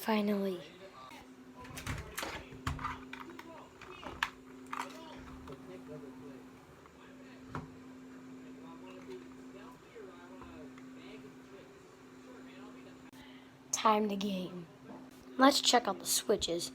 Finally. Time to game. Let's check out the switches.